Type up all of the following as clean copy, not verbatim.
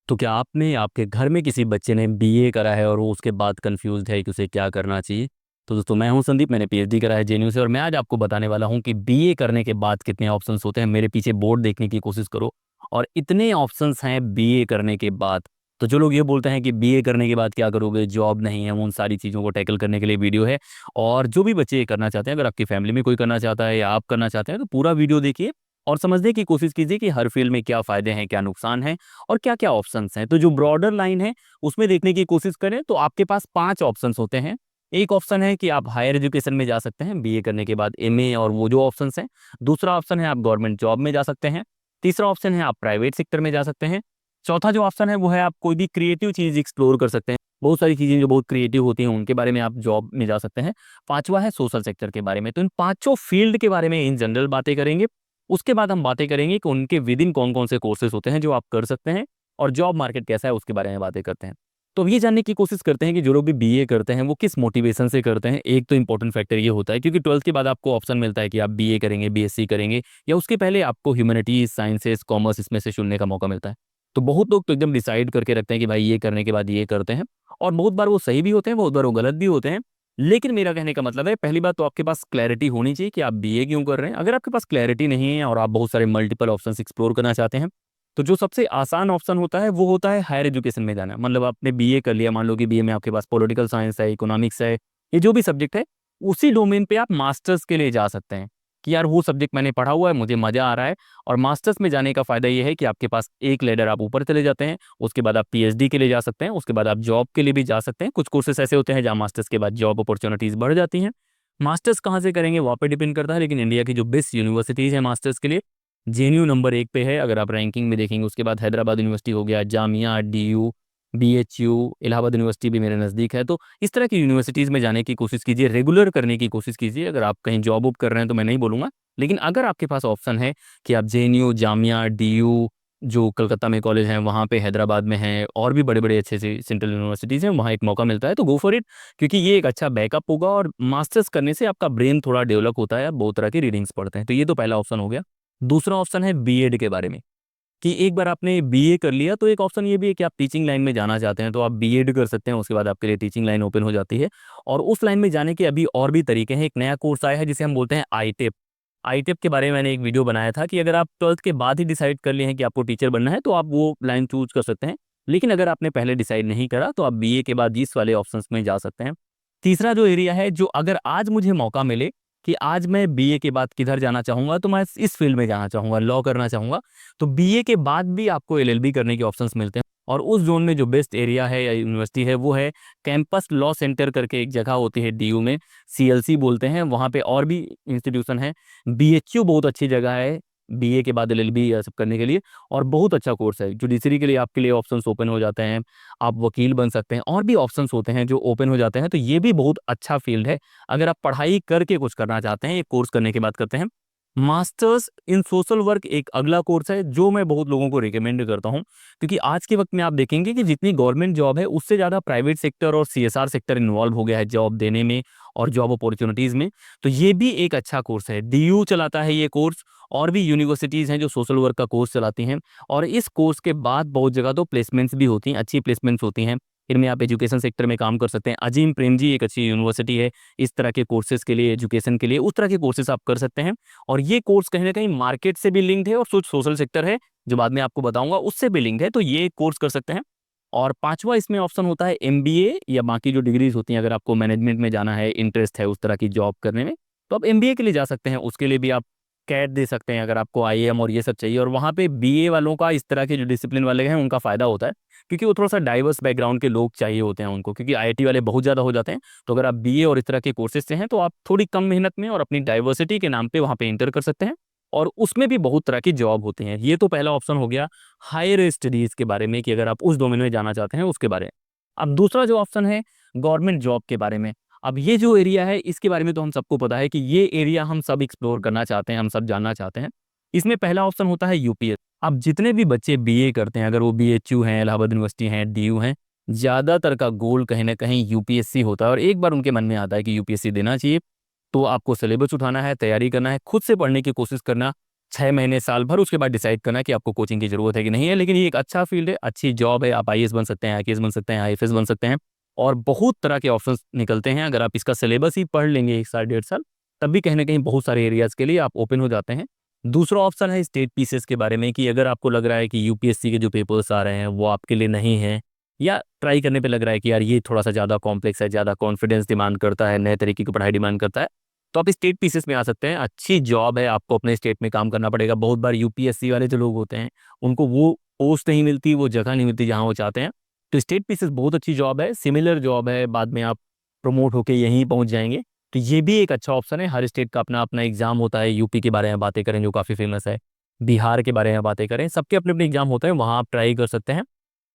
तो क्या आपने आपके घर में किसी बच्चे ने बीए करा है और वो उसके बाद कंफ्यूज्ड है कि उसे क्या करना चाहिए? तो दोस्तों, मैं हूं संदीप, मैंने पीएचडी करा है जेएनयू से, और मैं आज आपको बताने वाला हूं कि बीए करने के बाद कितने ऑप्शंस होते हैं। मेरे पीछे बोर्ड देखने की कोशिश करो, और इतने ऑप्शंस हैं बीए करने के बाद। तो जो लोग ये बोलते हैं कि बीए करने के बाद क्या करोगे, जॉब नहीं है, उन सारी चीज़ों को टैकल करने के लिए वीडियो है। और जो भी बच्चे ये करना चाहते हैं, अगर आपकी फैमिली में कोई करना चाहता है या आप करना चाहते हैं, तो पूरा वीडियो देखिए और समझने की कोशिश कीजिए कि हर फील्ड में क्या फ़ायदे हैं, क्या नुकसान है और क्या-क्या ऑप्शंस हैं। तो जो ब्रॉडर लाइन है, उसमें देखने की कोशिश करें तो आपके पास 5 ऑप्शंस होते हैं। एक ऑप्शन है कि आप हायर एजुकेशन में जा सकते हैं, बीए करने के बाद एमए और वो जो ऑप्शंस हैं। दूसरा ऑप्शन है आप गवर्नमेंट जॉब में जा सकते हैं। तीसरा ऑप्शन है आप प्राइवेट सेक्टर में जा सकते हैं। चौथा जो ऑप्शन है वो है आप कोई भी क्रिएटिव चीज़ एक्सप्लोर कर सकते हैं। बहुत सारी चीज़ें जो बहुत क्रिएटिव होती हैं, उनके बारे में आप जॉब में जा सकते हैं। पाँचवा है सोशल सेक्टर के बारे में। तो इन पाँचों फील्ड के बारे में इन जनरल बातें करेंगे। उसके बाद हम बातें करेंगे कि उनके विदिन कौन-कौन से कोर्सेज़ होते हैं जो आप कर सकते हैं, और जॉब मार्केट कैसा है उसके बारे में बातें करते हैं। तो अब ये जानने की कोशिश करते हैं कि जो लोग भी बीए करते हैं वो किस मोटिवेशन से करते हैं। एक तो इम्पोर्टेंट फैक्टर ये होता है क्योंकि 12th के बाद आपको ऑप्शन मिलता है कि आप बीए करेंगे, बीएससी करेंगे, या उसके पहले आपको ह्यूमैनिटीज़, साइंसेज़, कॉमर्स इसमें से चुनने का मौका मिलता है। तो बहुत लोग तो एकदम डिसाइड करके रखते हैं कि भाई ये करने के बाद ये करते हैं, और बहुत बार वो सही भी होते हैं, बहुत बार वो गलत भी होते हैं। लेकिन मेरा कहने का मतलब है, पहली बात तो आपके पास क्लैरिटी होनी चाहिए कि आप बीए क्यों कर रहे हैं। अगर आपके पास क्लैरिटी नहीं है और आप बहुत सारे मल्टीपल ऑप्शंस एक्सप्लोर करना चाहते हैं, तो जो सबसे आसान ऑप्शन होता है वो होता है हायर एजुकेशन में जाना। मतलब आपने बीए कर लिया, मान लो कि बीए में आपके पास पॉलिटिकल साइंस है, इकोनॉमिक्स है, ये जो भी सब्जेक्ट है, उसी डोमेन पे आप मास्टर्स के लिए जा सकते हैं कि यार वो सब्जेक्ट मैंने पढ़ा हुआ है, मुझे मज़ा आ रहा है। और मास्टर्स में जाने का फ़ायदा ये है कि आपके पास एक लेडर आप ऊपर चले जाते हैं, उसके बाद आप पीएचडी के लिए जा सकते हैं, उसके बाद आप जॉब के लिए भी जा सकते हैं। कुछ कोर्सेज़ ऐसे होते हैं जहाँ मास्टर्स के बाद जॉब अपॉर्च्युनिटीज़ बढ़ जाती हैं। मास्टर्स कहाँ से करेंगे वहाँ पे डिपेंड करता है, लेकिन इंडिया की जो बेस्ट यूनिवर्सिटीज़ हैं मास्टर्स के लिए, जेएनयू नंबर 1 पे है अगर आप रैंकिंग में देखेंगे। उसके बाद हैदराबाद यूनिवर्सिटी हो गया, Jamia, DU, BHU, Allahabad university भी मेरे नज़दीक है। तो इस तरह की यूनिवर्सिटीज़ में जाने की कोशिश कीजिए, रेगुलर करने की कोशिश कीजिए। अगर आप कहीं जॉब वॉब कर रहे हैं तो मैं नहीं बोलूँगा, लेकिन अगर आपके पास ऑप्शन है कि आप जेएनयू, जामिया, डीयू, जो कलकत्ता में कॉलेज हैं वहाँ पे, हैदराबाद में हैं, और भी बड़े-बड़े अच्छे से सेंट्रल यूनिवर्सिटीज़ हैं, वहाँ एक मौका मिलता है तो गो फॉर इट। क्योंकि ये एक अच्छा बैकअप होगा, और मास्टर्स करने से आपका ब्रेन थोड़ा डेवलप होता है, आप बहुत तरह की रीडिंग्स पढ़ते हैं। तो ये तो पहला ऑप्शन हो गया। दूसरा ऑप्शन है बीएड के बारे में, कि एक बार आपने बीए कर लिया तो एक ऑप्शन ये भी है कि आप टीचिंग लाइन में जाना चाहते हैं तो आप बीएड कर सकते हैं, उसके बाद आपके लिए टीचिंग लाइन ओपन हो जाती है। और उस लाइन में जाने के अभी और भी तरीके हैं। एक नया कोर्स आया है जिसे हम बोलते हैं आईटेप। आईटेप के बारे में मैंने एक वीडियो बनाया था कि अगर आप 12th के बाद ही डिसाइड कर लिए हैं कि आपको टीचर बनना है तो आप वो लाइन चूज़ कर सकते हैं। लेकिन अगर आपने पहले डिसाइड नहीं करा तो आप बीए के बाद इस वाले ऑप्शंस में जा सकते हैं। तीसरा जो एरिया है, जो अगर आज मुझे मौका मिले कि आज मैं बीए के बाद किधर जाना चाहूँगा, तो मैं इस फील्ड में जाना चाहूँगा, लॉ करना चाहूँगा। तो बीए के बाद भी आपको एलएलबी करने के ऑप्शंस मिलते हैं। और उस जोन में जो बेस्ट एरिया है या यूनिवर्सिटी है वो है कैंपस लॉ सेंटर करके एक जगह होती है डीयू में, सीएलसी बोलते हैं। वहाँ पे और भी इंस्टीट्यूशन है। बीएचयू बहुत अच्छी जगह है बीए के बाद एलएलबी ये सब करने के लिए, और बहुत अच्छा कोर्स है। जुडिशरी के लिए आपके लिए ऑप्शंस ओपन हो जाते हैं, आप वकील बन सकते हैं, और भी ऑप्शंस होते हैं जो ओपन हो जाते हैं। तो ये भी बहुत अच्छा फील्ड है अगर आप पढ़ाई करके कुछ करना चाहते हैं। ये कोर्स करने के बाद करते हैं मास्टर्स इन सोशल वर्क, एक अगला कोर्स है जो मैं बहुत लोगों को रिकमेंड करता हूं, क्योंकि आज के वक्त में आप देखेंगे कि जितनी गवर्नमेंट जॉब है उससे ज़्यादा प्राइवेट सेक्टर और सीएसआर सेक्टर इन्वॉल्व हो गया है जॉब देने में और जॉब अपॉर्चुनिटीज़ में। तो ये भी एक अच्छा कोर्स है, डीयू चलाता है ये कोर्स। और भी यूनिवर्सिटीज़ हैं जो सोशल वर्क का कोर्स चलाती हैं, और इस कोर्स के बाद बहुत जगह तो प्लेसमेंट्स भी होती हैं, अच्छी प्लेसमेंट्स होती हैं। इनमें आप एजुकेशन सेक्टर में काम कर सकते हैं। अजीम प्रेमजी एक अच्छी यूनिवर्सिटी है इस तरह के कोर्सेज़ के लिए, एजुकेशन के लिए, उस तरह के कोर्सेज़ आप कर सकते हैं। और ये कोर्स कहीं न कहीं मार्केट से भी लिंक्ड है, और जो सोशल सेक्टर है, जो बाद में आपको बताऊँगा, उससे भी लिंक्ड है, तो ये कोर्स कर सकते हैं। और पाँचवा इसमें ऑप्शन होता है एमबीए या बाकी जो डिग्रीज़ होती हैं। अगर आपको मैनेजमेंट में जाना है, इंटरेस्ट है उस तरह की जॉब करने में, तो आप एमबीए के लिए जा सकते हैं। उसके लिए भी आप कैट दे सकते हैं अगर आपको आईएएम और ये सब चाहिए। और वहाँ पे बीए वालों का, इस तरह के जो डिसिप्लिन वाले हैं, उनका फ़ायदा होता है, क्योंकि वो थोड़ा-सा डाइवर्स बैकग्राउंड के लोग चाहिए होते हैं उनको, क्योंकि आईआईटी वाले बहुत ज़्यादा हो जाते हैं। तो अगर आप बीए और इस तरह के कोर्सेज़ से हैं, तो आप थोड़ी कम मेहनत में और अपनी डाइवर्सिटी के नाम पे वहाँ पे एंटर कर सकते हैं, और उसमें भी बहुत तरह की जॉब होती हैं। ये तो पहला ऑप्शन हो गया हायर स्टडीज़ के बारे में, कि अगर आप उस डोमेन में जाना चाहते हैं उसके बारे में। अब दूसरा जो ऑप्शन है गवर्नमेंट जॉब के बारे में। अब ये जो एरिया है इसके बारे में तो हम सबको पता है कि ये एरिया हम सब एक्सप्लोर करना चाहते हैं, हम सब जानना चाहते हैं। इसमें पहला ऑप्शन होता है यूपीएस। अब जितने भी बच्चे बीए करते हैं, अगर वो बीएचयू हैं, इलाहाबाद यूनिवर्सिटी हैं, डीयू हैं, ज़्यादातर का गोल कहीं न कहीं यूपीएससी होता है। और एक बार उनके मन में आता है कि यूपीएससी देना चाहिए, तो आपको सिलेबस उठाना है, तैयारी करना है, खुद से पढ़ने की कोशिश करना, 6 महीने साल भर, उसके बाद डिसाइड करना कि आपको कोचिंग की ज़रूरत है कि नहीं है। लेकिन ये एक अच्छा फील्ड है, अच्छी जॉब है, आप आईएएस बन सकते हैं, आईकेएस बन सकते हैं, आईएफएस बन सकते हैं और बहुत तरह के ऑप्शंस निकलते हैं। अगर आप इसका सिलेबस ही पढ़ लेंगे 1 साल 1.5 साल, तब भी कहीं न कहीं बहुत सारे एरियाज़ के लिए आप ओपन हो जाते हैं। दूसरा ऑप्शन है स्टेट पीसीएस के बारे में, कि अगर आपको लग रहा है कि यूपीएससी के जो पेपर्स आ रहे हैं वो आपके लिए नहीं हैं, या ट्राई करने पे लग रहा है कि यार ये थोड़ा-सा ज़्यादा कॉम्प्लेक्स है, ज़्यादा कॉन्फिडेंस डिमांड करता है, नए तरीके की पढ़ाई डिमांड करता है, तो आप स्टेट पीसीएस में आ सकते हैं। अच्छी जॉब है, आपको अपने स्टेट में काम करना पड़ेगा। बहुत बार यूपीएससी वाले जो लोग होते हैं, उनको वो पोस्ट नहीं मिलती, वो जगह नहीं मिलती जहाँ वो चाहते हैं। तो स्टेट पीसीएस बहुत अच्छी जॉब है, सिमिलर जॉब है, बाद में आप प्रमोट होके यहीं पहुँच जाएँगे। तो ये भी एक अच्छा ऑप्शन है। हर स्टेट का अपना-अपना एग्ज़ाम होता है। यूपी के बारे में बातें करें जो काफ़ी फेमस है, बिहार के बारे में बातें करें, सबके अपने-अपने एग्ज़ाम होते हैं, वहाँ आप ट्राई कर सकते हैं।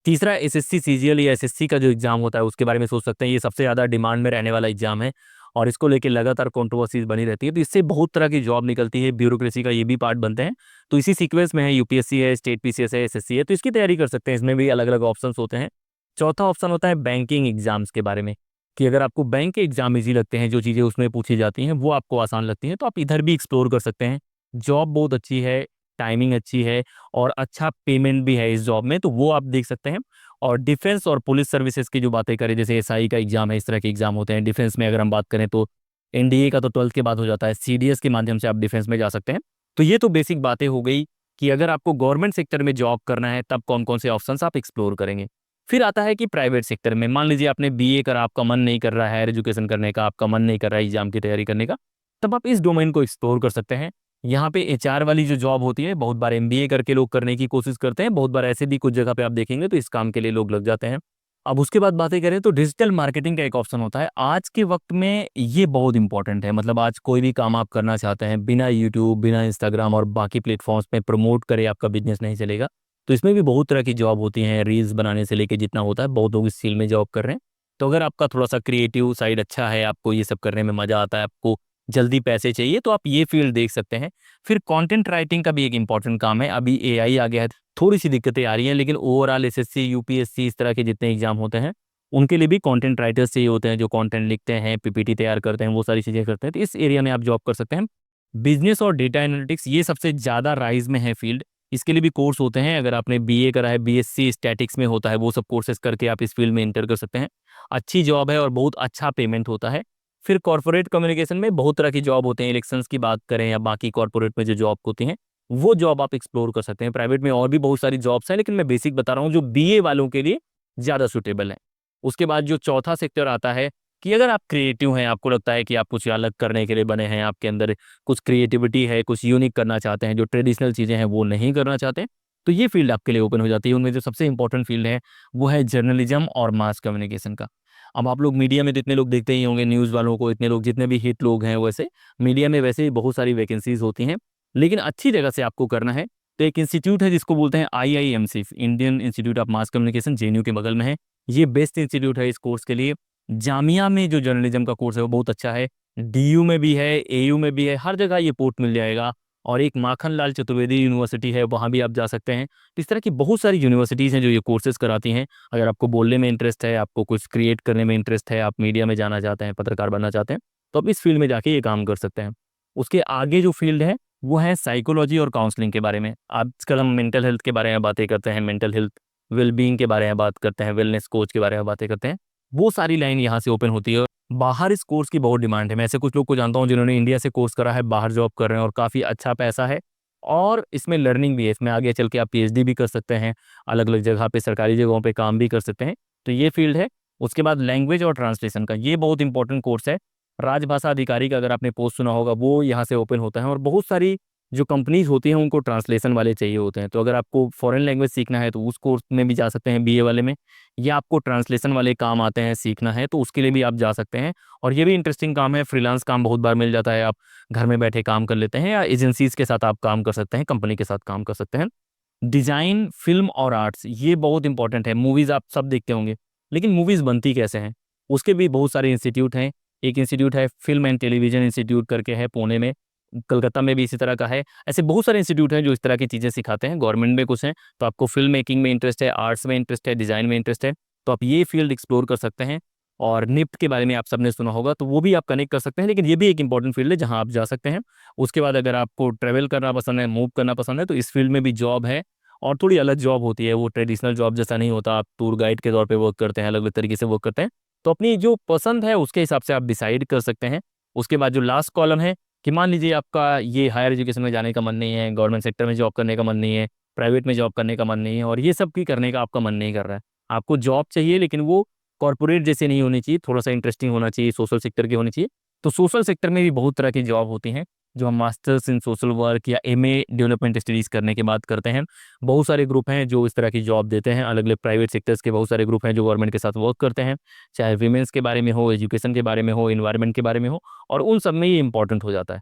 तीसरा एसएससी, सीजीएल या एसएससी का जो एग्ज़ाम होता है उसके बारे में सोच सकते हैं। ये सबसे ज़्यादा डिमांड में रहने वाला एग्ज़ाम है और इसको लेके लगातार कंट्रोवर्सीज़ बनी रहती है। तो इससे बहुत तरह की जॉब निकलती है, ब्यूरोक्रेसी का ये भी पार्ट बनते हैं। तो इसी सीक्वेंस में है, यूपीएससी है, स्टेट पीसीएस है, एसएससी है, तो इसकी तैयारी कर सकते हैं। इसमें भी अलग-अलग ऑप्शंस होते हैं। चौथा ऑप्शन होता है बैंकिंग एग्ज़ाम्स के बारे में, कि अगर आपको बैंक के एग्ज़ाम ईज़ी लगते हैं, जो चीज़ें उसमें पूछी जाती हैं वो आपको आसान लगती हैं, तो आप इधर भी एक्सप्लोर कर सकते हैं। जॉब बहुत अच्छी है, टाइमिंग अच्छी है और अच्छा पेमेंट भी है इस जॉब में, तो वो आप देख सकते हैं। और डिफेंस और पुलिस सर्विसेज की जो बातें करें, जैसे एसआई का एग्जाम है, इस तरह के एग्जाम होते हैं। डिफेंस में अगर हम बात करें तो एनडीए का तो 12th के बाद हो जाता है, सीडीएस के माध्यम से आप डिफेंस में जा सकते हैं। तो ये तो बेसिक बातें हो गई कि अगर आपको गवर्नमेंट सेक्टर में जॉब करना है तब कौन कौन से ऑप्शंस आप एक्सप्लोर करेंगे। फिर आता है कि प्राइवेट सेक्टर में, मान लीजिए आपने बीए करा, आपका मन नहीं कर रहा है हायर एजुकेशन करने का, आपका मन नहीं कर रहा है एग्जाम की तैयारी करने का, तब आप इस डोमेन को एक्सप्लोर कर सकते हैं। यहाँ पे एचआर वाली जो जॉब होती है, बहुत बार एमबीए करके लोग करने की कोशिश करते हैं, बहुत बार ऐसे भी कुछ जगह पे आप देखेंगे तो इस काम के लिए लोग लग जाते हैं। अब उसके बाद बातें करें तो डिजिटल मार्केटिंग का एक ऑप्शन होता है। आज के वक्त में ये बहुत इंपॉर्टेंट है, मतलब आज कोई भी काम आप करना चाहते हैं, बिना यूट्यूब, बिना इंस्टाग्राम और बाकी प्लेटफॉर्म्स पे प्रमोट करे आपका बिजनेस नहीं चलेगा। तो इसमें भी बहुत तरह की जॉब होती हैं, रील्स बनाने से लेके जितना होता है, बहुत लोग इस फील्ड में जॉब कर रहे हैं। तो अगर आपका थोड़ा-सा क्रिएटिव साइड अच्छा है, आपको ये सब करने में मज़ा आता है, आपको जल्दी पैसे चाहिए, तो आप ये फील्ड देख सकते हैं। फिर कंटेंट राइटिंग का भी एक इम्पॉर्टेंट काम है। अभी एआई आ गया है, थोड़ी-सी दिक्कतें आ रही हैं, लेकिन ओवरऑल एसएससी, यूपीएससी इस तरह के जितने एग्ज़ाम होते हैं, उनके लिए भी कंटेंट राइटर्स चाहिए होते हैं, जो कंटेंट लिखते हैं, पीपीटी तैयार करते हैं, वो सारी चीज़ें करते हैं। तो इस एरिया में आप जॉब कर सकते हैं। बिज़नेस और डेटा एनालिटिक्स ये सबसे ज़्यादा राइज़ में है फील्ड। इसके लिए भी कोर्स होते हैं। अगर आपने बीए करा है, बीएससी स्टैटिक्स में होता है, वो सब कोर्सेज़ करके आप इस फील्ड में एंटर कर सकते हैं। अच्छी जॉब है और बहुत अच्छा पेमेंट होता है। फिर कॉर्पोरेट कम्युनिकेशन में बहुत तरह की जॉब होते हैं। इलेक्शंस की बात करें या बाकी कॉर्पोरेट में जो जॉब होती हैं, वो जॉब आप एक्सप्लोर कर सकते हैं। प्राइवेट में और भी बहुत सारी जॉब्स हैं, लेकिन मैं बेसिक बता रहा हूँ जो बीए वालों के लिए ज़्यादा सूटेबल है। उसके बाद जो चौथा सेक्टर आता है, कि अगर आप क्रिएटिव हैं, आपको लगता है कि आप कुछ अलग करने के लिए बने हैं, आपके अंदर कुछ क्रिएटिविटी है, कुछ यूनिक करना चाहते हैं, जो ट्रेडिशनल चीज़ें हैं वो नहीं करना चाहते, तो ये फील्ड आपके लिए ओपन हो जाती है। उनमें जो सबसे इंपॉर्टेंट फील्ड है, वो है जर्नलिज्म और मास कम्युनिकेशन का। अब आप लोग मीडिया में तो इतने लोग देखते ही होंगे, न्यूज़ वालों को, इतने लोग जितने भी हिट लोग हैं, वैसे मीडिया में वैसे ही बहुत सारी वैकेंसीज़ होती हैं, लेकिन अच्छी जगह से आपको करना है। तो एक इंस्टीट्यूट है जिसको बोलते हैं IIMC, Indian institute of mass communication, JNU के बगल में है। ये बेस्ट इंस्टीट्यूट है इस कोर्स के लिए। जामिया में जो जर्नलिज्म का कोर्स है वो बहुत अच्छा है। डीयू में भी है, एयू में भी है, हर जगह ये पोर्ट मिल जाएगा। और एक माखनलाल चतुर्वेदी यूनिवर्सिटी है, वहाँ भी आप जा सकते हैं। तो इस तरह की बहुत सारी यूनिवर्सिटीज़ हैं जो ये कोर्सेज़ कराती हैं। अगर आपको बोलने में इंटरेस्ट है, आपको कुछ क्रिएट करने में इंटरेस्ट है, आप मीडिया में जाना चाहते हैं, पत्रकार बनना चाहते हैं, तो आप इस फील्ड में जाके ये काम कर सकते हैं। उसके आगे जो फील्ड है, वो है साइकोलॉजी और काउंसलिंग के बारे में। आजकल हम मेंटल हेल्थ के बारे में बातें करते हैं, मेंटल हेल्थ वेल-बीइंग के बारे में बात करते हैं, वेलनेस कोच के बारे में बातें करते हैं। वो सारी लाइन यहाँ से ओपन होती है। बाहर इस कोर्स की बहुत डिमांड है। मैं ऐसे कुछ लोग को जानता हूँ जिन्होंने इंडिया से कोर्स करा है, बाहर जॉब कर रहे हैं और काफ़ी अच्छा पैसा है और इसमें लर्निंग भी है। इसमें आगे चल के आप पीएचडी भी कर सकते हैं, अलग-अलग जगह पे, सरकारी जगहों पे काम भी कर सकते हैं। तो ये फील्ड है। उसके बाद लैंग्वेज और ट्रांसलेशन का, ये बहुत इंपॉर्टेंट कोर्स है। राजभाषा अधिकारी का अगर आपने पोस्ट सुना होगा, वो यहाँ से ओपन होता है और बहुत सारी जो कंपनीज़ होती हैं, उनको ट्रांसलेशन वाले चाहिए होते हैं। तो अगर आपको फॉरेन लैंग्वेज सीखना है, तो उस कोर्स में भी जा सकते हैं बीए वाले में, या आपको ट्रांसलेशन वाले काम आते हैं, सीखना है, तो उसके लिए भी आप जा सकते हैं। और ये भी इंटरेस्टिंग काम है, फ्रीलांस काम बहुत बार मिल जाता है, आप घर में बैठे काम कर लेते हैं या एजेंसीज़ के साथ आप काम कर सकते हैं, कंपनी के साथ काम कर सकते हैं। डिज़ाइन, फ़िल्म और आर्ट्स, ये बहुत इंपॉर्टेंट है। मूवीज़ आप सब देखते होंगे, लेकिन मूवीज़ बनती कैसे हैं? उसके भी बहुत सारे इंस्टीट्यूट हैं। एक इंस्टीट्यूट है फ़िल्म एंड टेलीविज़न इंस्टीट्यूट करके है पुणे में, कलकत्ता में भी इसी तरह का है। ऐसे बहुत सारे इंस्टीट्यूट हैं जो इस तरह की चीज़ें सिखाते हैं, गवर्नमेंट में कुछ हैं। तो आपको फ़िल्म मेकिंग में इंटरेस्ट है, आर्ट्स में इंटरेस्ट है, डिज़ाइन में इंटरेस्ट है, तो आप ये फ़ील्ड एक्सप्लोर कर सकते हैं। और निफ्ट के बारे में आप सबने सुना होगा, तो वो भी आप कनेक्ट कर सकते हैं। लेकिन ये भी एक इंपॉर्टेंट फील्ड है जहाँ आप जा सकते हैं। उसके बाद अगर आपको ट्रैवल करना पसंद है, मूव करना पसंद है, तो इस फील्ड में भी जॉब है। और थोड़ी अलग जॉब होती है, वो ट्रेडिशनल जॉब जैसा नहीं होता। आप टूर गाइड के तौर पे वर्क करते हैं, अलग अलग तरीके से वर्क करते हैं। तो अपनी जो पसंद है उसके हिसाब से आप डिसाइड कर सकते हैं। उसके बाद जो लास्ट कॉलम है कि मान लीजिए आपका ये हायर एजुकेशन में जाने का मन नहीं है, गवर्नमेंट सेक्टर में जॉब करने का मन नहीं है, प्राइवेट में जॉब करने का मन नहीं है, और ये सब की करने का आपका मन नहीं कर रहा है। आपको जॉब चाहिए लेकिन वो कॉर्पोरेट जैसे नहीं होनी चाहिए, थोड़ा सा इंटरेस्टिंग होना चाहिए, सोशल सेक्टर की होनी चाहिए। तो सोशल सेक्टर में भी बहुत तरह की जॉब होती हैं जो हम मास्टर्स इन सोशल वर्क या एमए डेवलपमेंट स्टडीज़ करने के बाद करते हैं। बहुत सारे ग्रुप हैं जो इस तरह की जॉब देते हैं, अलग अलग प्राइवेट सेक्टर्स के बहुत सारे ग्रुप हैं जो गवर्नमेंट के साथ वर्क करते हैं, चाहे वीमेंस के बारे में हो, एजुकेशन के बारे में हो, इन्वायरमेंट के बारे में हो, और उन सब में ये इंपॉर्टेंट हो जाता है।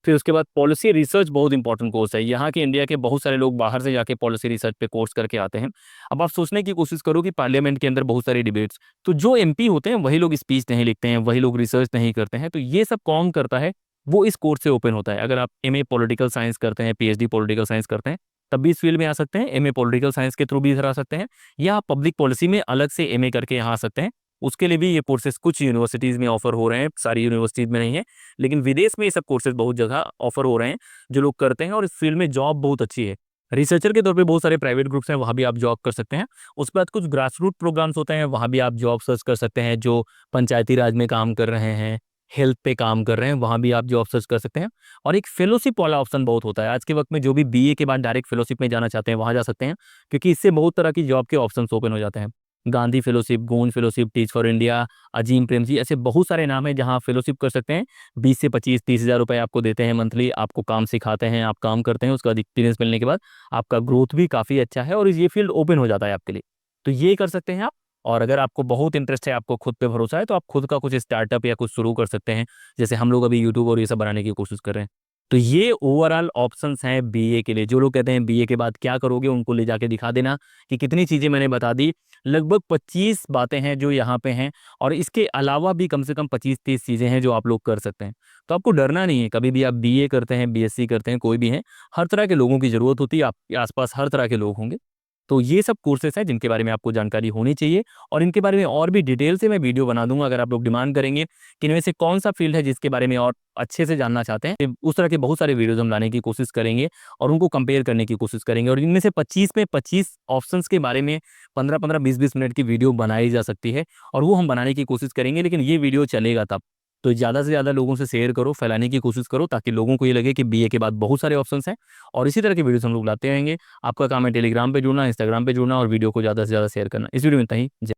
फिर उसके बाद पॉलिसी रिसर्च बहुत इंपॉर्टेंट कोर्स है। यहाँ के इंडिया के बहुत सारे लोग बाहर से जाके पॉलिसी रिसर्च पे कोर्स करके आते हैं। अब आप सोचने की कोशिश करो कि पार्लियामेंट के अंदर बहुत सारी डिबेट्स, तो जो एमपी होते हैं वही लोग स्पीच नहीं लिखते हैं, वही लोग रिसर्च नहीं करते हैं। तो ये सब कौन करता है, वो इस कोर्स से ओपन होता है। अगर आप एमए पॉलिटिकल साइंस करते हैं, पीएचडी पॉलिटिकल साइंस करते हैं, तब भी इस फील्ड में आ सकते हैं। एमए पॉलिटिकल साइंस के थ्रू भी इधर आ सकते हैं, या आप पब्लिक पॉलिसी में अलग से एमए करके यहाँ आ सकते हैं। उसके लिए भी ये कोर्सेज कुछ यूनिवर्सिटीज़ में ऑफर हो रहे हैं, सारी यूनिवर्सिटीज़ में नहीं है, लेकिन विदेश में ये सब कोर्सेज बहुत जगह ऑफर हो रहे हैं जो लोग करते हैं। और इस फील्ड में जॉब बहुत अच्छी है। रिसर्चर के तौर पे बहुत सारे प्राइवेट ग्रुप्स हैं, वहाँ भी आप जॉब कर सकते हैं। उसके बाद कुछ ग्रास रूट प्रोग्राम्स होते हैं, वहाँ भी आप जॉब सर्च कर सकते हैं। जो पंचायती राज में काम कर रहे हैं, हेल्थ पे काम कर रहे हैं, वहाँ भी आप जॉब सर्च कर सकते हैं। और एक फेलोशिप वाला ऑप्शन बहुत होता है आज के वक्त में। जो भी बीए के बाद डायरेक्ट फेलोशिप में जाना चाहते हैं वहाँ जा सकते हैं, क्योंकि इससे बहुत तरह की जॉब के ऑप्शन ओपन हो जाते हैं। गांधी फेलोशिप, गोंड fellowship, teach for India, Azim Premji, ऐसे बहुत सारे नाम हैं जहाँ आप फेलोशिप कर सकते हैं। 20 से 25 30 हज़ार रुपये आपको देते हैं मंथली, आपको काम सिखाते हैं, आप काम करते हैं, उसका एक्सपीरियंस मिलने के बाद आपका ग्रोथ भी काफ़ी अच्छा है और ये फील्ड ओपन हो जाता है आपके लिए। तो ये कर सकते हैं आप। और अगर आपको बहुत इंटरेस्ट है, आपको खुद पे भरोसा है, तो आप खुद का कुछ स्टार्टअप या कुछ शुरू कर सकते हैं। जैसे हम लोग अभी यूट्यूब और ये सब बनाने की कोशिश कर रहे हैं। तो ये ओवरऑल ऑप्शंस हैं बीए के लिए। जो लोग कहते हैं बीए के बाद क्या करोगे, उनको ले जाके दिखा देना कि कितनी चीज़ें मैंने बता दी। लगभग 25 बातें हैं जो यहाँ पे हैं, और इसके अलावा भी कम से कम 25 30 चीज़ें हैं जो आप लोग कर सकते हैं। तो आपको डरना नहीं है। कभी भी आप बीए करते हैं, बीएससी करते हैं, कोई भी हैं, हर तरह के लोगों की ज़रूरत होती है। आपके आसपास हर तरह के लोग होंगे। तो ये सब कोर्सेस हैं जिनके बारे में आपको जानकारी होनी चाहिए, और इनके बारे में और भी डिटेल से मैं वीडियो बना दूंगा। अगर आप लोग डिमांड करेंगे कि इनमें से कौन सा फील्ड है जिसके बारे में और अच्छे से जानना चाहते हैं, उस तरह के बहुत सारे वीडियोस हम लाने की कोशिश करेंगे और उनको कंपेयर करने की कोशिश करेंगे। और इनमें से 25 में 25 ऑप्शंस के बारे में 15-15 20-20 मिनट की वीडियो बनाई जा सकती है, और वो हम बनाने की कोशिश करेंगे। लेकिन ये वीडियो चलेगा तब। तो ज़्यादा से ज़्यादा लोगों से शेयर करो, फैलाने की कोशिश करो, ताकि लोगों को ये लगे कि बीए के बाद बहुत सारे ऑप्शंस हैं। और इसी तरह के वीडियोस हम लोग लाते रहेंगे। आपका काम है टेलीग्राम पे जुड़ना, इंस्टाग्राम पे जुड़ना, और वीडियो को ज़्यादा से ज़्यादा शेयर करना। इस वीडियो में इतना ही।